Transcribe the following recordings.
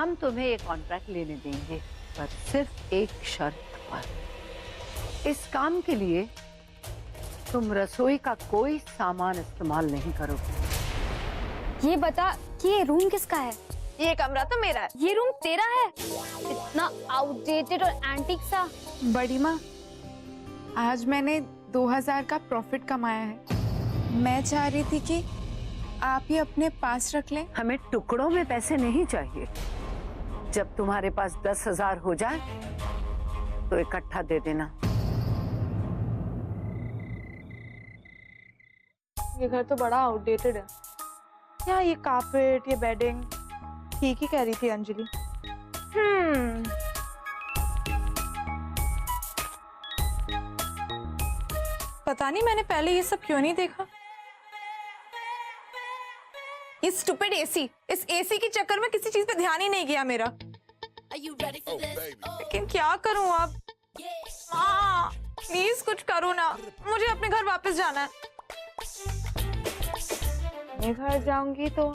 हम तुम्हें ये कॉन्ट्रैक्ट लेने देंगे, पर सिर्फ एक शर्त पर। इस काम के लिए तुम रसोई का कोई सामान इस्तेमाल नहीं करोगे। ये बता कि ये रूम किसका है? ये कमरा तो मेरा है। ये रूम तेरा है? इतना आउटडेटेड और एंटीक सा। बड़ी माँ, आज मैंने 2000 का प्रॉफिट कमाया है। मैं चाह रही थी कि आप ये अपने पास रख लें। हमें टुकड़ों में पैसे नहीं चाहिए। जब तुम्हारे पास 10,000 हो जाए तो इकट्ठा दे देना। ये घर तो बड़ा आउटडेटेड है। क्या ये कारपेट, ये बेडिंग, ठीक ही कह रही थी अंजलि। पता नहीं मैंने पहले ये सब क्यों नहीं देखा। ये स्टूपिड एसी, इस एसी के चक्कर में किसी चीज पे ध्यान ही नहीं गया मेरा। लेकिन क्या करूं अब? माँ, प्लीज कुछ करो ना, मुझे अपने घर वापस जाना है। मैं घर जाऊंगी तो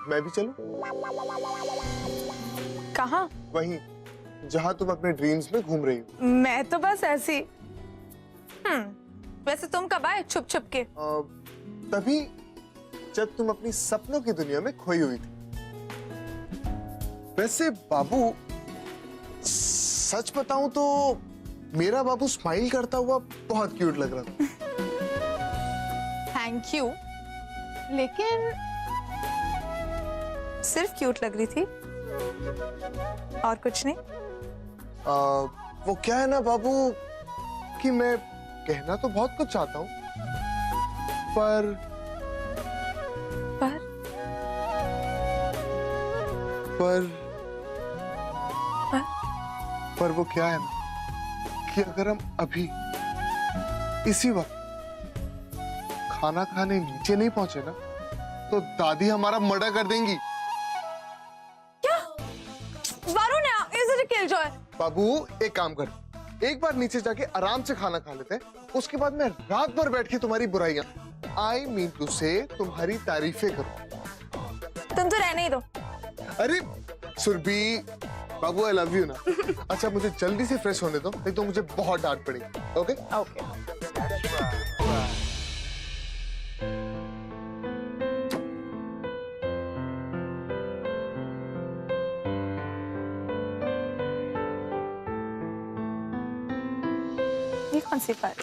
मैं भी चलूं? कहाँ? वहीं जहां तुम अपने ड्रीम्स में घूम रही हो। मैं तो बस ऐसी। वैसे तुम कब आए छुप छुप के? तभी जब तुम अपनी सपनों की दुनिया में खोई हुई थी। वैसे बाबू, सच बताऊं तो मेरा बाबू स्माइल करता हुआ बहुत क्यूट लग रहा था। थैंक यू, लेकिन सिर्फ क्यूट लग रही थी और कुछ नहीं। वो क्या है ना बाबू कि मैं कहना तो बहुत कुछ चाहता हूँ, पर पर वो क्या है ना कि अगर हम अभी इसी वक्त खाना खाने नीचे नहीं पहुंचे ना तो दादी हमारा मर्डर कर देंगी। बाबू एक काम कर, एक बार नीचे जाके आराम से खाना खा लेते हैं, उसके बाद मैं रात भर बैठ के तुम्हारी बुराइयां, आई मीन टू से तुम्हारी तारीफें करूं। तुम तो रहने ही दो। अरे सुरभि, बाबू आई लव यू ना। अच्छा मुझे जल्दी से फ्रेश होने दो, नहीं तो मुझे बहुत डांट पड़ेगी। Okay okay. ये कौन सी बात?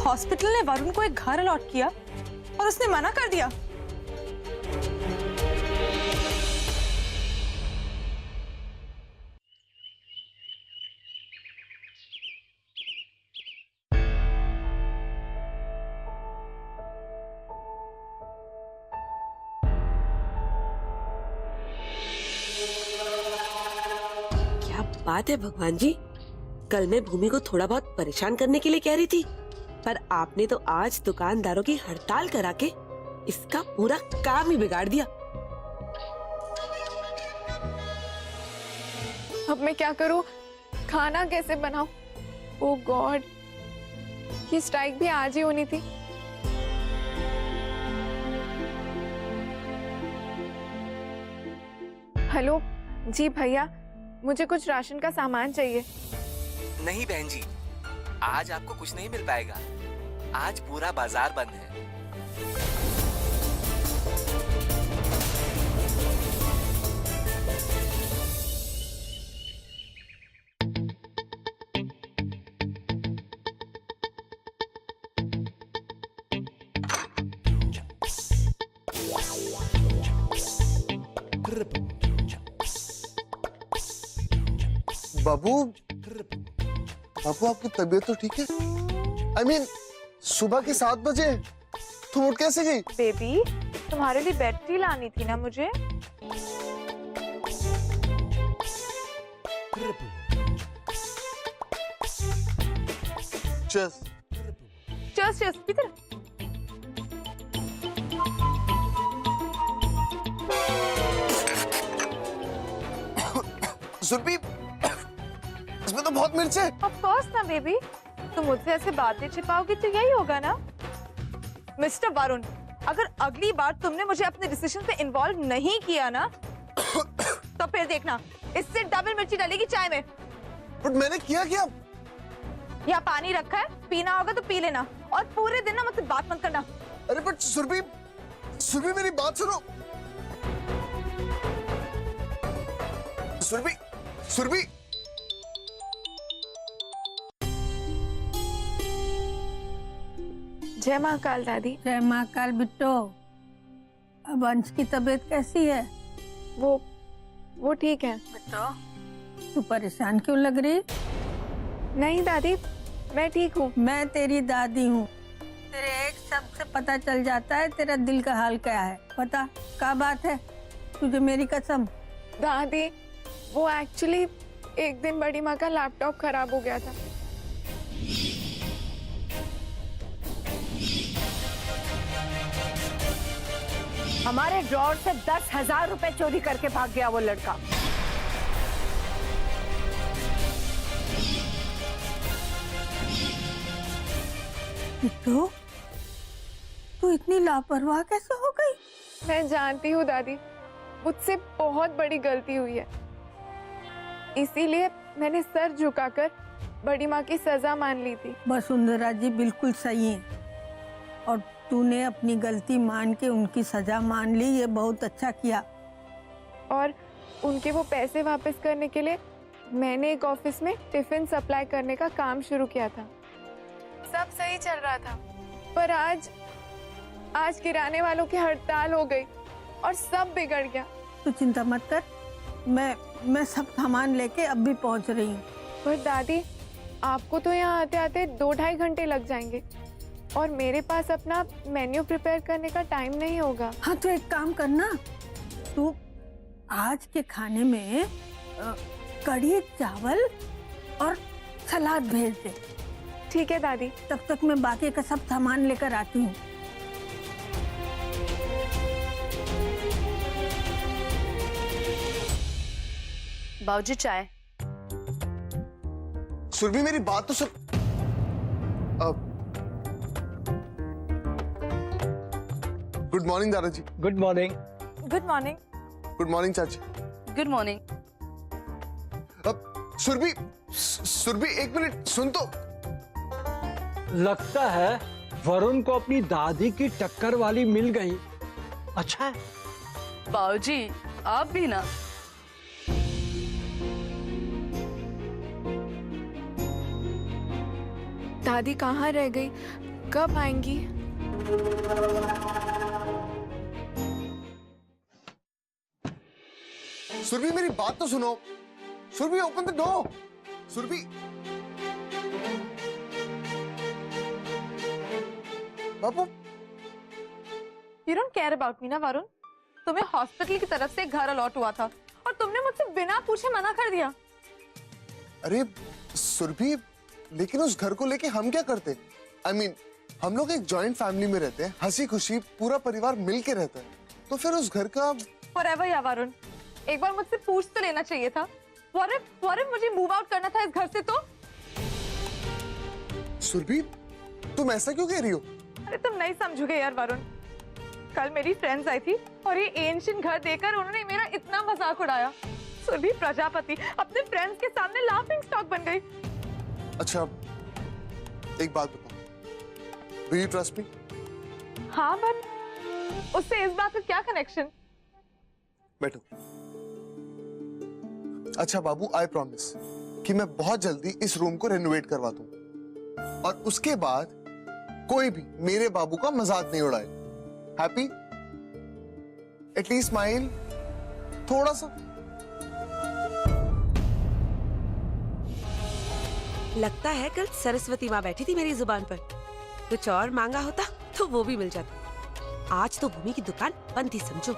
हॉस्पिटल ने वरुण को एक घर अलॉट किया और उसने मना कर दिया। बात है भगवान जी, कल मैं भूमि को थोड़ा बहुत परेशान करने के लिए कह रही थी, पर आपने तो आज दुकानदारों की हड़ताल करा के इसका पूरा काम ही बिगाड़ दिया। अब मैं क्या करूं? खाना कैसे बनाऊं? ओह गॉड, ये स्ट्राइक भी आज ही होनी थी। हेलो जी भैया, मुझे कुछ राशन का सामान चाहिए। नहीं बहन जी, आज आपको कुछ नहीं मिल पाएगा। आज पूरा बाजार बंद है। बाबू, बाबू आपकी तबीयत तो ठीक है? I mean, सुबह के 7 बजे तुम उठ कैसे गई? बेबी, तुम्हारे लिए बेड टी लानी थी ना मुझे। चस चस चस किधर? सुरभि, इसमें तो बहुत मिर्च है। ऑफ कोर्स ना बेबी, तुम मुझसे ऐसे बातें छिपाओगी तो यही होगा ना। मिस्टर वरुण, अगर अगली बार तुमने मुझे अपने डिसीजन पे इन्वॉल्व नहीं किया ना तो फिर देखना इससे डबल मिर्ची डलेगी चाय में। बट मैंने किया क्या? यहाँ पानी रखा है, पीना होगा तो पी लेना और पूरे दिन ना मुझसे बात मत करना। अरे बट सुरभि, सुरभि मेरी बात सुनो। सुरभि, सुरभि, जय महाकाल दादी। जय महाकाल बिट्टो। अब अंश की तबीयत कैसी है? वो ठीक है। बिट्टो, तू परेशान क्यों लग रही? नहीं दादी, मैं ठीक हूँ। मैं तेरी दादी हूँ। तेरे एक शब्द से पता चल जाता है तेरा दिल का हाल क्या है। पता क्या बात है तुझे मेरी कसम? दादी, वो एक्चुअली एक दिन बड़ी माँ का लैपटॉप खराब हो गया था। हमारे ड्रॉर से 10,000 रुपए चोरी करके भाग गया वो लड़का। बिट्टो, तू इतनी लापरवाह कैसे हो गई? मैं जानती हूँ दादी, मुझसे बहुत बड़ी गलती हुई है, इसीलिए मैंने सर झुकाकर बड़ी माँ की सजा मान ली थी। वसुंधरा जी बिल्कुल सही है और तूने अपनी गलती मान के उनकी सजा मान ली, ये बहुत अच्छा किया। और उनके वो पैसे वापस करने के लिए मैंने एक ऑफिस में टिफिन सप्लाई करने का काम शुरू किया था। सब सही चल रहा था, पर आज किराने वालों की हड़ताल हो गई और सब बिगड़ गया। तू चिंता मत कर, मैं सब सामान लेके अब भी पहुंच रही हूँ। पर दादी, आपको तो यहाँ आते आते 2-2.5 घंटे लग जाएंगे और मेरे पास अपना मेन्यू प्रिपेयर करने का टाइम नहीं होगा। हाँ तो एक काम करना, तू आज के खाने में कढ़ी चावल और सलाद भेज दे। ठीक है दादी। तब तक मैं बाकी का सब सामान लेकर आती हूँ। बाबूजी चाय। सुरभि मेरी बात तो सुन। गुड मॉर्निंग दादाजी। Good morning. Good morning. Good morning चाची। Good morning. अब सुरभि, सुरभि एक मिनट सुन तो। लगता है वरुण को अपनी दादी की टक्कर वाली मिल गई। अच्छा है। बाबूजी आप भी ना। दादी कहाँ रह गई, कब आएंगी? सुरभि मेरी बात तो सुनो। Surabhi open the door. Surabhi, बाबू। You don't care about me ना वरुण? तुम्हें हॉस्पिटल की तरफ से घर अलॉट हुआ था और तुमने मुझसे बिना पूछे मना कर दिया। अरे सुरभि, लेकिन उस घर को लेके हम क्या करते? I mean, हम लोग एक जॉइंट फैमिली में रहते हैं, हंसी खुशी पूरा परिवार मिल के रहता है, तो फिर उस घर का Forever या वरुण, एक बार मुझसे पूछ तो लेना चाहिए था। What if मुझे मूव आउट करना था इस घर से तो? सुरभि, तुम ऐसा क्यों कह रही हो? अरे तुम नहीं समझोगे यार वरुण। कल मेरी फ्रेंड्स आई थी और ये एंशियंट घर देखकर उन्होंने मेरा इतना मजाक उड़ाया। सुरभि प्रजापति अपने फ्रेंड्स के सामने लाफिंग स्टॉक बन गई। अच्छा, एक बात बताओ, Do you trust me? हाँ, बट उससे इस बात का क्या कनेक्शन? बैठो। अच्छा बाबू, आई प्रॉमिस कि मैं बहुत जल्दी इस रूम को रेनोवेट करवा दूं और उसके बाद कोई भी मेरे बाबू का मजाक नहीं उड़ाए। हैप्पी? एटलीस्ट स्माइल थोड़ा सा। लगता है कल सरस्वती माँ बैठी थी मेरी जुबान पर। कुछ और मांगा होता तो वो भी मिल जाता। आज तो भूमि की दुकान बंद ही समझो।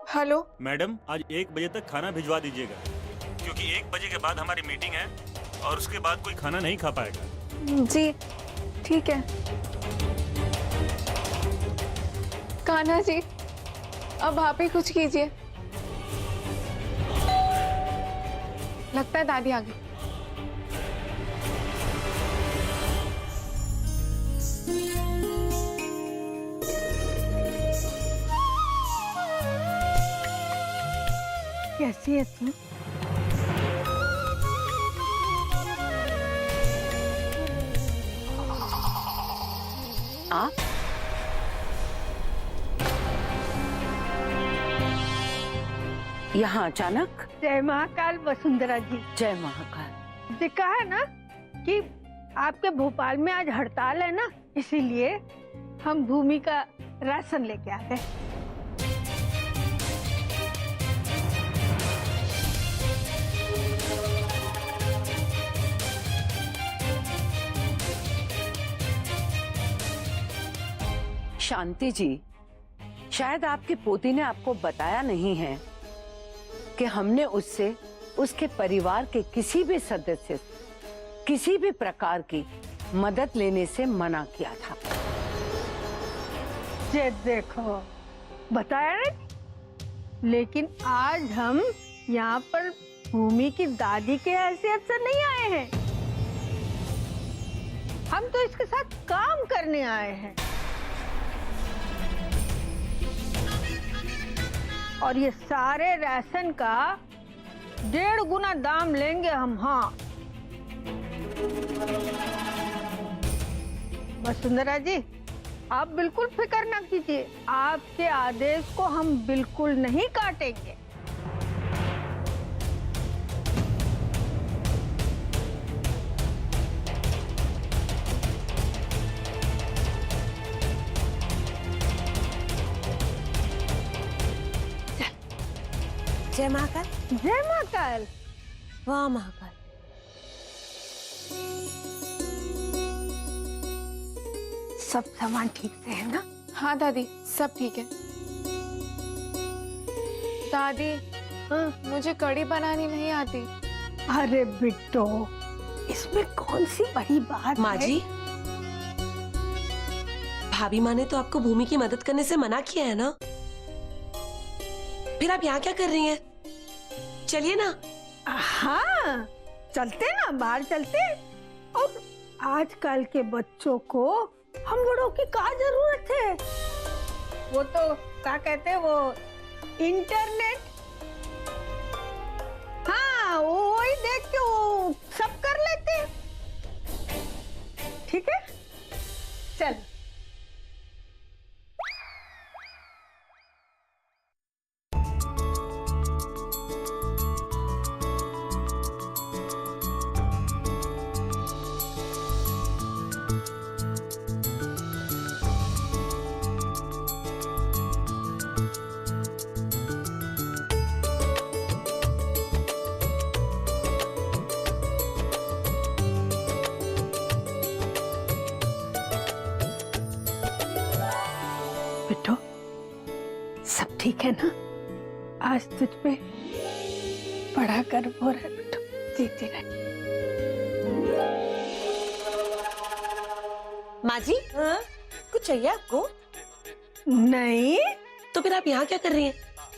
हेलो मैडम, आज 1 बजे तक खाना भिजवा दीजिएगा, क्योंकि 1 बजे के बाद हमारी मीटिंग है और उसके बाद कोई खाना नहीं खा पाएगा। जी ठीक है। कान्हा जी, अब आप ही कुछ कीजिए। लगता है दादी आ गई। कैसी है तू? आप यहाँ अचानक? जय महाकाल वसुंधरा जी। जय महाकाल। देखा है ना कि आपके भोपाल में आज हड़ताल है ना, इसीलिए हम भूमि का राशन लेके आ गए। शांति जी, शायद आपके पोती ने आपको बताया नहीं है कि हमने उससे उसके परिवार के किसी भी सदस्य से किसी भी प्रकार की मदद लेने से मना किया था। ये देखो, बताया ना। लेकिन आज हम यहाँ पर भूमि की दादी के हैसियत से नहीं आए हैं, हम तो इसके साथ काम करने आए हैं। और ये सारे राशन का 1.5 गुना दाम लेंगे हम। हाँ वसुंधरा जी, आप बिल्कुल फिक्र ना कीजिए, आपके आदेश को हम बिल्कुल नहीं काटेंगे। जय महाकाल। जय महाकाल। वाह महाकाल। सब सामान ठीक से है ना? हाँ दादी, सब ठीक है। दादी, मुझे कढ़ी बनानी नहीं आती। अरे बिट्टो, इसमें कौन सी बड़ी बात माँ है? जी, भाभी माँ ने तो आपको भूमि की मदद करने से मना किया है ना, फिर आप यहाँ क्या कर रही हैं? चलिए ना। हाँ चलते ना, बाहर चलते। और आजकल के बच्चों को हम बड़ों की क्या जरूरत है? वो तो क्या कहते हैं, वो इंटरनेट। हाँ वही देख के वो सब कर लेते हैं। ठीक है, चल। बिट्टो, सब ठीक है ना? आज तुझ पे बड़ा गर्व हो रहा है बिट्टो, जीती रहे। माँ जी, कुछ चाहिए आपको? नहीं, तो फिर आप यहाँ क्या कर रही हैं?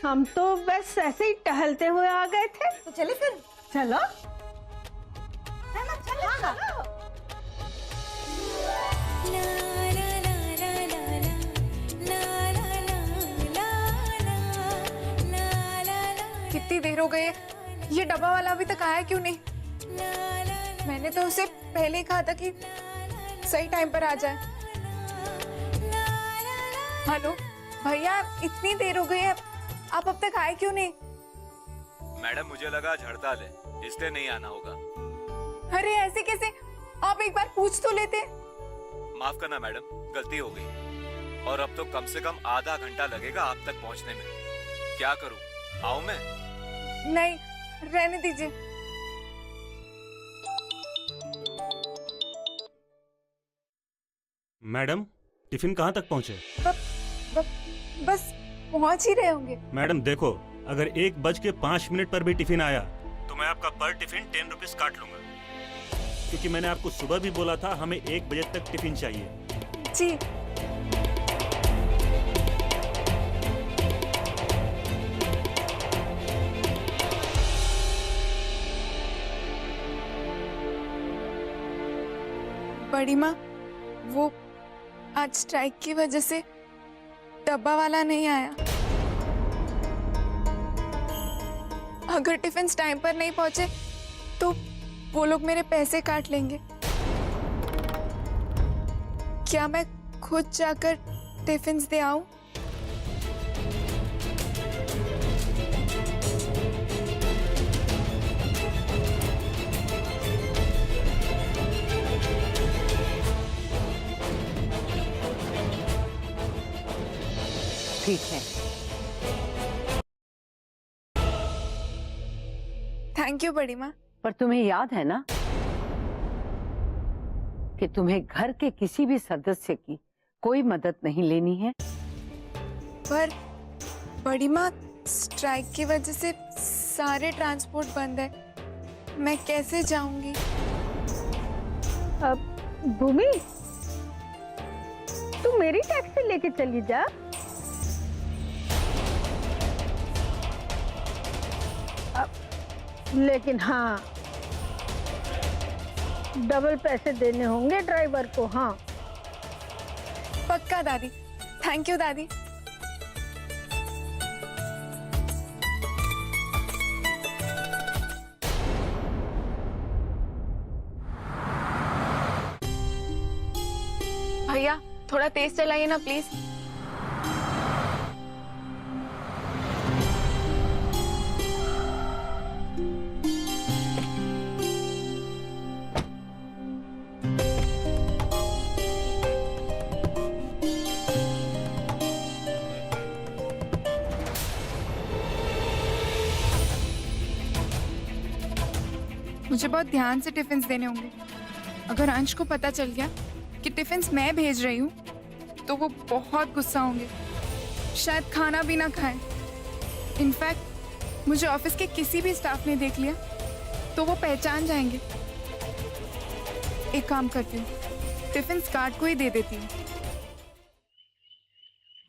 हम तो बस ऐसे ही टहलते हुए आ गए थे। तो चले फिर। चलो। कितनी देर हो गई है, ये डब्बा वाला अभी तक आया क्यों नहीं? मैंने तो उसे पहले ही कहा था कि सही टाइम पर आ जाए। हेलो भैया, इतनी देर हो गई है, आप अब तक आए क्यों नहीं? मैडम, मुझे लगा आज हड़ताल है, इसलिए नहीं आना होगा। अरे ऐसे कैसे, आप एक बार पूछ तो लेते। माफ करना मैडम, गलती हो गई। और अब तो कम से कम आधा घंटा लगेगा आप तक पहुंचने में। क्या करूं, आऊं मैं? नहीं, रहने दीजिए। मैडम टिफिन कहाँ तक पहुँचे? बस पहुंच ही रहे होंगे। मैडम देखो, अगर 1:05 पर भी टिफिन आया तो मैं आपका पर टिफिन 10 रुपीज काट लूंगा, क्योंकि मैंने आपको सुबह भी बोला था हमें 1 बजे तक टिफिन चाहिए। जी। बड़ी माँ, वो आज स्ट्राइक की वजह से डब्बा वाला नहीं आया। अगर टिफिन टाइम पर नहीं पहुंचे तो वो लोग मेरे पैसे काट लेंगे। क्या मैं खुद जाकर टिफिन दे आऊं? ठीक है। थैंक यू बड़ी माँ। पर तुम्हें याद है ना कि तुम्हें घर के किसी भी सदस्य की कोई मदद नहीं लेनी है। पर बड़ी माँ, स्ट्राइक की वजह से सारे ट्रांसपोर्ट बंद है, मैं कैसे जाऊंगी? अब भूमि, तू मेरी टैक्सी लेके चली जा। लेकिन हाँ, डबल पैसे देने होंगे ड्राइवर को। हाँ पक्का दादी। थैंक यू दादी। भैया थोड़ा तेज चलाइए ना प्लीज। मुझे बहुत ध्यान से टिफिन देने होंगे। अगर अंश को पता चल गया कि टिफिन मैं भेज रही हूँ तो वो बहुत गुस्सा होंगे, शायद खाना भी ना खाएं। इनफैक्ट मुझे ऑफिस के किसी भी स्टाफ ने देख लिया तो वो पहचान जाएंगे। एक काम करती हूँ, टिफिन कार्ड को ही दे देती हूँ।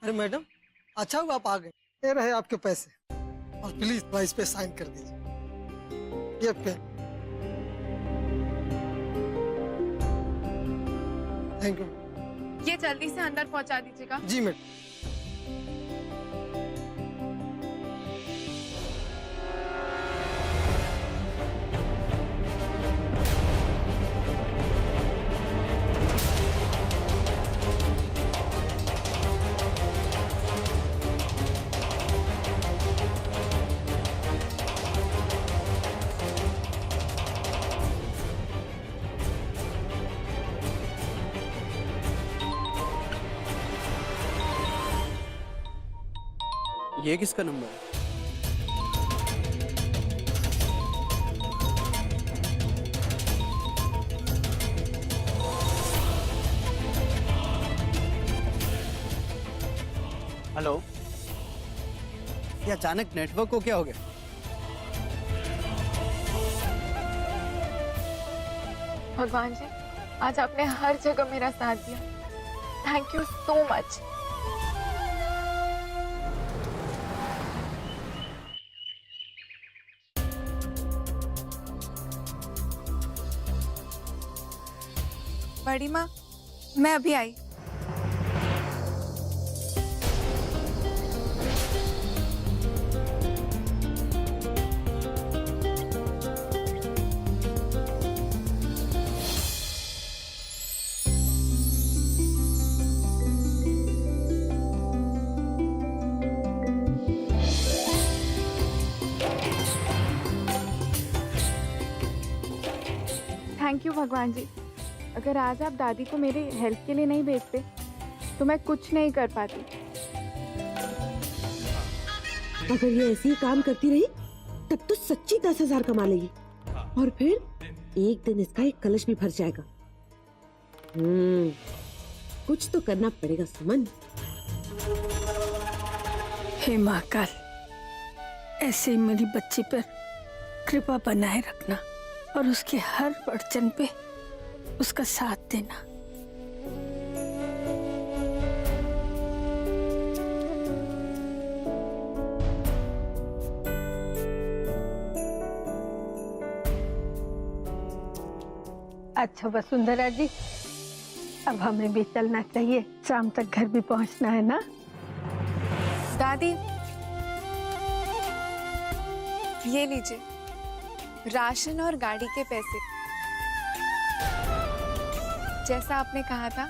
अरे मैडम, अच्छा हुआ आप आ गए। ये रहे आपके पैसे, और प्लीज भाई इस पे साइन कर दीजिए। ये पेन। Thank you. ये जल्दी से अंदर पहुंचा दीजिएगा। जी मैडम। ये किसका नंबर है? हेलो, ये अचानक नेटवर्क को क्या हो गया? भगवान जी, आज आपने हर जगह मेरा साथ दिया। Thank you so much. बड़ी माँ, मैं अभी आई। थैंक यू भगवान जी। अगर आज आप दादी को मेरे हेल्प के लिए नहीं भेजते तो मैं कुछ नहीं कर पाती। अगर ये ऐसे ही काम करती रही तब तो सच्ची 10,000 कमा लेगी, और फिर एक दिन इसका एक कलश भी भर जाएगा। कुछ तो करना पड़ेगा सुमन। हे महाकाल, ऐसे ही मेरी बच्ची पर कृपा बनाए रखना और उसके हर अड़चन पे उसका साथ देना। अच्छा वसुंधरा जी, अब हमें भी चलना चाहिए, शाम तक घर भी पहुंचना है ना। दादी, ये लीजिए राशन और गाड़ी के पैसे। जैसा आपने कहा था,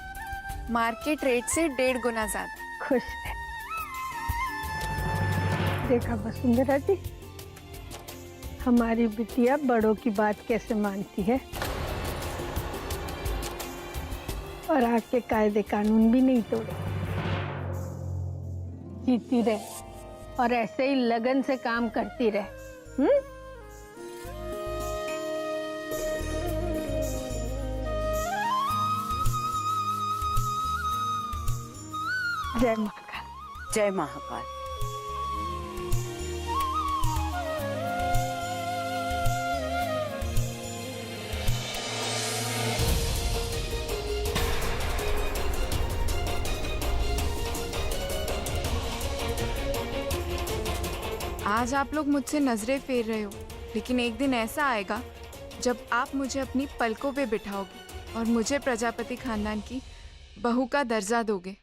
मार्केट रेट से 1.5 गुना ज्यादा। खुश है। देखा वसुंधरा जी, हमारी बिटिया बड़ों की बात कैसे मानती है और आके कायदे कानून भी नहीं तोड़े। जीती रहे और ऐसे ही लगन से काम करती रहे। जय महाकाल। जय महाकाल। आज आप लोग मुझसे नजरें फेर रहे हो, लेकिन एक दिन ऐसा आएगा जब आप मुझे अपनी पलकों पे बिठाओगे और मुझे प्रजापति खानदान की बहू का दर्जा दोगे।